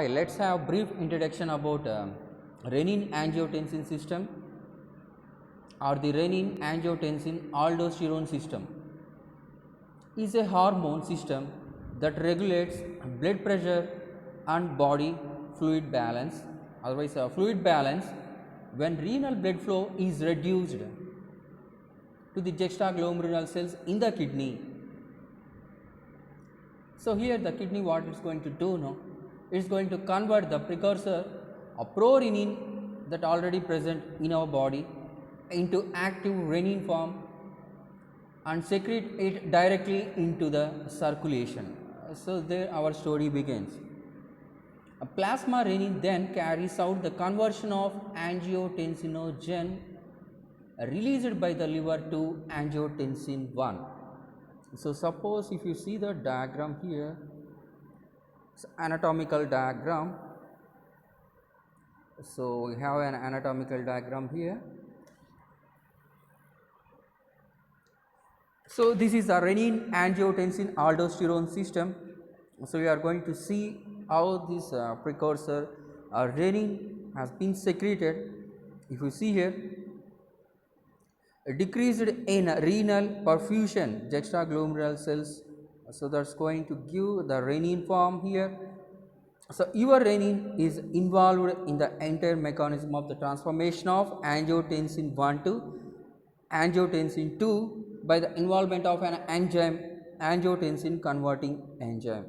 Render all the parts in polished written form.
Let's have a brief introduction about renin-angiotensin system or the renin-angiotensin aldosterone system. Is a hormone system that regulates blood pressure and body fluid balance, otherwise fluid balance when renal blood flow is reduced to the juxtaglomerular cells in the kidney. So here the kidney, what it's going to do now, it's going to convert the precursor of prorenin that already present in our body into active renin form and secrete it directly into the circulation. So there our story begins. A plasma renin then carries out the conversion of angiotensinogen released by the liver to angiotensin 1. So suppose if you see the diagram here, it's anatomical diagram. So we have an anatomical diagram here. So this is the renin-angiotensin aldosterone system. So we are going to see how this precursor renin has been secreted. If you see here, decreased in renal perfusion juxtaglomerular cells, so that's going to give the renin form here. So your renin is involved in the entire mechanism of the transformation of angiotensin 1 to angiotensin 2 by the involvement of an enzyme, angiotensin converting enzyme.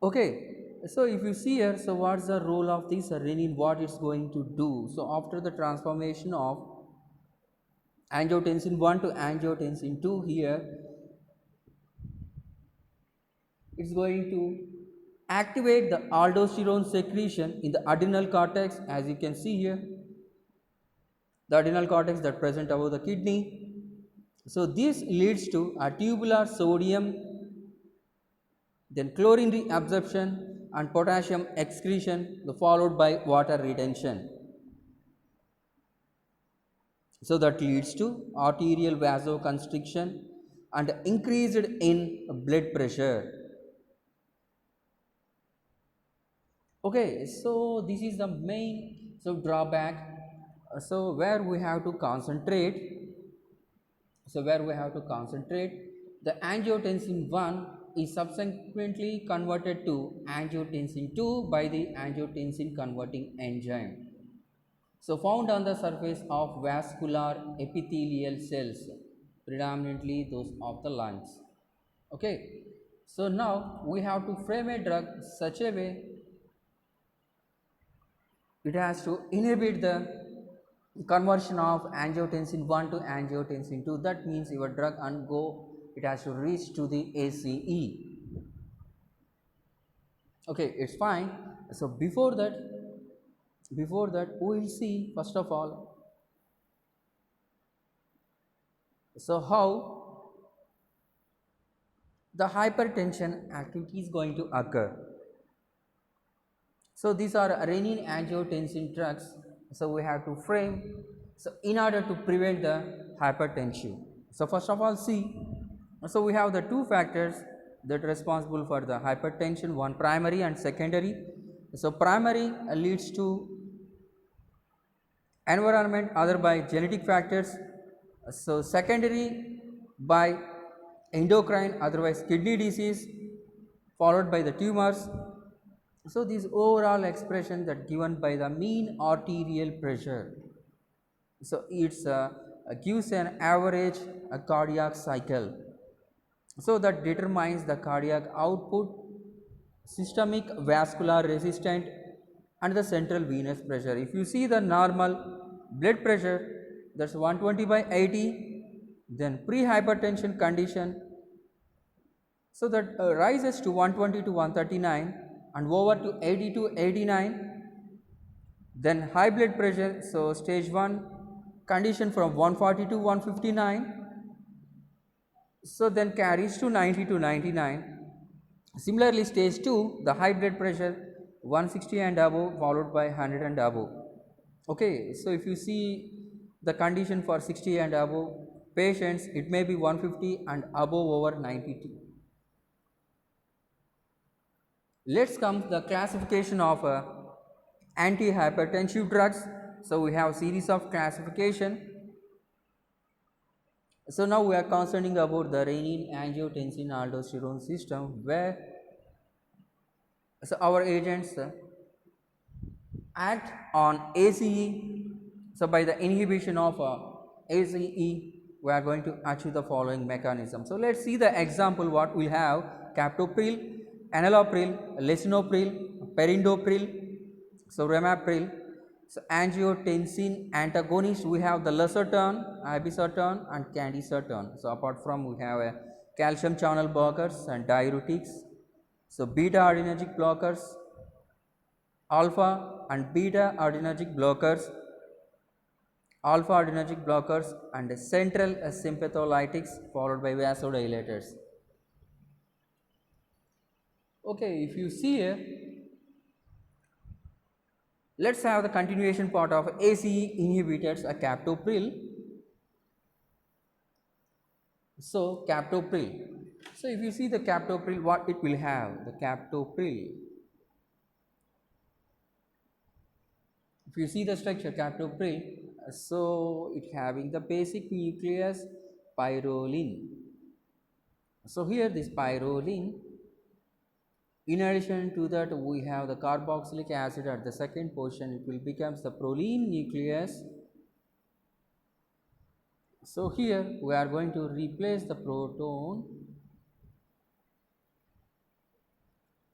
Okay. So if you see here, so what's the role of this renin, what it's going to do? So after the transformation of angiotensin 1 to angiotensin 2 here, it's going to activate the aldosterone secretion in the adrenal cortex, as you can see here, the adrenal cortex that present above the kidney. So this leads to a tubular sodium, then chlorine reabsorption and potassium excretion, followed by water retention. So that leads to arterial vasoconstriction and increased in blood pressure. Okay, so this is the main drawback. So where we have to concentrate, the angiotensin 1 is subsequently converted to angiotensin 2 by the angiotensin converting enzyme. So found on the surface of vascular epithelial cells, predominantly those of the lungs. Okay. So now we have to frame a drug such a way it has to inhibit the conversion of angiotensin 1 to angiotensin 2. That means your drug it has to reach to the ACE. Okay, it's fine. So before that we will see first of all, so how the hypertension activity is going to occur. So these are renin-angiotensin drugs. So we have to frame, so in order to prevent the hypertension. So first of all, see, so we have the two factors that are responsible for the hypertension, one primary and secondary. So primary leads to environment, other by genetic factors. So secondary by endocrine, otherwise kidney disease, followed by the tumors. So this overall expression that given by the mean arterial pressure. So it's gives an average cardiac cycle. So that determines the cardiac output, systemic vascular resistance and the central venous pressure. If you see the normal blood pressure, that's 120/80, then pre-hypertension condition, so that rises to 120 to 139 and over to 80 to 89, then high blood pressure, so stage 1 condition from 140 to 159, so then carries to 90 to 99. Similarly, stage 2, the high blood pressure 160 and above, followed by 100 and above. Okay, so if you see the condition for 60 and above patients, it may be 150 and above over 92. Let's come to the classification of antihypertensive drugs. So we have series of classification. So now we are concerning about the renin-angiotensin aldosterone system, where so our agents act on ACE. So by the inhibition of ACE, we are going to achieve the following mechanism. So let's see the example. What we have: captopril, enalapril, lisinopril, perindopril, so ramipril. So angiotensin antagonist, we have the losartan, irbesartan and candesartan. So apart from, we have calcium channel blockers and diuretics. So beta adrenergic blockers, alpha and beta adrenergic blockers and central sympatholytics followed by vasodilators. Okay, if you see here, let's have the continuation part of ACE inhibitors, a captopril. So captopril. So if you see the captopril, what it will have? The captopril, if you see the structure captopril, so it having the basic nucleus pyrroline. So here this pyrroline, in addition to that, we have the carboxylic acid at the second position. It will becomes the proline nucleus. So here we are going to replace the proton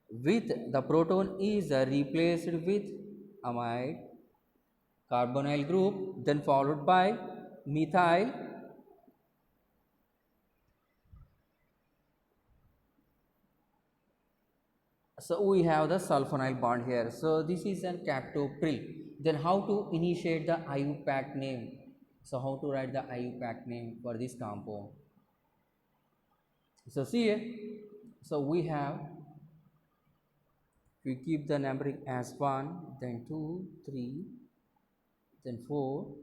with the proton is replaced with amide carbonyl group, then followed by methyl. So we have the sulfonyl bond here. So this is an captopril. Then how to initiate the IUPAC name? So how to write the IUPAC name for this compound? So see here. So we have, we keep the numbering as 1, then 2, 3, then 4,